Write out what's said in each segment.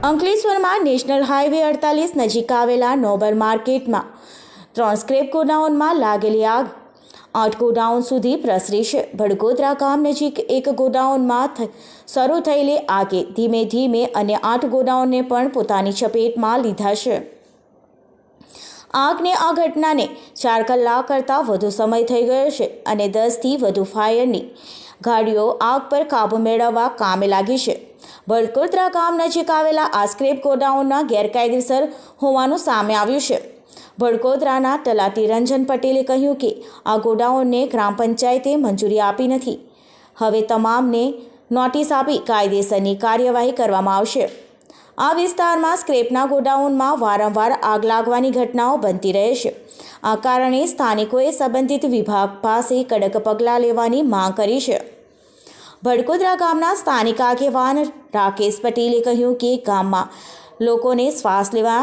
અંકલેશ્વરમાં national highway 48 નજીક આવેલા નોબલ માર્કેટમાં 3 સ્ક્રેપ ગોડાઉનમાં લાગેલી આગ 8 ગોડાઉન સુધી પ્રસરી છે। ભડકોદરા ગામ નજીક એક ગોડાઉનમાં શરૂ થયેલી આગે ધીમે ધીમે અન્ય 8 ગોડાઉનને પણ પોતાની ચપેટમાં લીધા છે। આગને આ ઘટનાને 4 કલાક કરતાં વધુ સમય થઈ ગયો છે અને 10થી વધુ ફાયરની ગાડીઓ આગ પર કાબૂ મેળવવા કામે લાગી છે। ભડકોદરા ગામ નજીક આવેલા આ સ્ક્રેપ ગોડાઉનના ગેરકાયદેસર હોવાનું સામે આવ્યું છે। ભડકોદરાના તલાટી રંજન પટેલે કહ્યું કે આ ગોડાઉનને ગ્રામ પંચાયતે મંજૂરી આપી નથી। હવે તમામને નોટિસ આપી કાયદેસરની કાર્યવાહી કરવામાં આવશે। આ વિસ્તારમાં સ્ક્રેપના ગોડાઉનમાં વારંવાર આગ લાગવાની ઘટનાઓ બનતી રહે છે। આ કારણે સ્થાનિકોએ સંબંધિત વિભાગ પાસે કડક પગલાં લેવાની માંગ કરી છે। ભડકોદરા ગામના સ્થાનિક આગેવાન રાકેશ પટેલે કહ્યું કે ગામમાં લોકોને શ્વાસ લેવા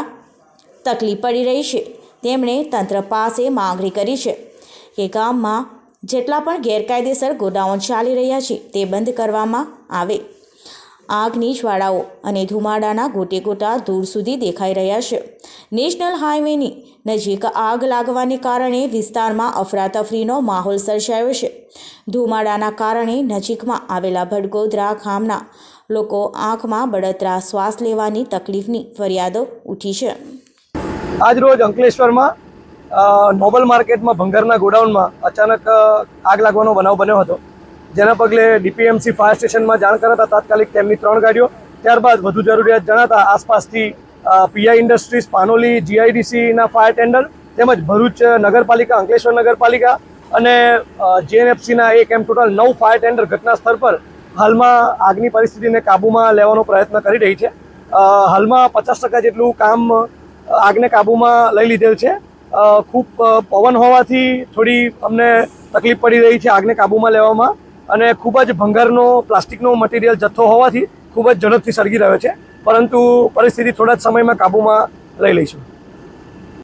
તકલીફ પડી રહી છે। તેમણે તંત્ર પાસે માંગણી કરી છે કે ગામમાં જેટલા પણ ગેરકાયદેસર ગોડાઉન ચાલી રહ્યા છે તે બંધ કરવામાં આવે। આગની જ્વાળાઓ અને ધુમાડાના ગોટે ગોટા દૂર સુધી દેખાઈ રહ્યા છે। નેશનલ હાઈવેની નજીક આગ લાગવાને કારણે વિસ્તારમાં અફરાતફરીનો માહોલ સર્જાયો છે। ધુમાડાના કારણે નજીકમાં આવેલા ભડકોદરા ગામના લોકો આંખમાં બળતરા શ્વાસ લેવાની તકલીફની ફરિયાદો ઉઠી છે। આજ રોજ અંકલેશ્વરમાં નોબલ માર્કેટમાં ભંગારના ગોડાઉનમાં અચાનક આગ લાગવાનો બનાવ બન્યો હતો, જેના પગલે ડીપીએમસી ફાયર સ્ટેશનમાં જાણ કરાતા તાત્કાલિક તેમની 3 ગાડીઓ, ત્યારબાદ વધુ જરૂરિયાત જણાતા આસપાસથી પીઆઈ ઇન્ડસ્ટ્રીઝ, પાનોલી, જીઆઈડીસીના ફાયર ટેન્ડર તેમજ ભરૂચ નગરપાલિકા, અંકલેશ્વર નગરપાલિકા અને જીએનએફસીના એમ ટોટલ 9 ફાયર ટેન્ડર ઘટના સ્થળ પર હાલમાં આગની પરિસ્થિતિને કાબૂમાં લેવાનો પ્રયત્ન કરી રહી છે। હાલમાં 50% જેટલું કામ આગને કાબૂમાં લઈ લીધેલ છે। ખૂબ પવન હોવાથી થોડી અમને તકલીફ પડી રહી છે આગને કાબૂમાં લેવામાં, અને ખૂબ જ ભંગારનો પ્લાસ્ટિકનો મટીરિયલ જથ્થો હોવાથી ખૂબ જ ઝડપથી સળગી રહ્યો છે, પરંતુ પરિસ્થિતિ થોડા જ સમયમાં કાબૂમાં લઈ લઈશું।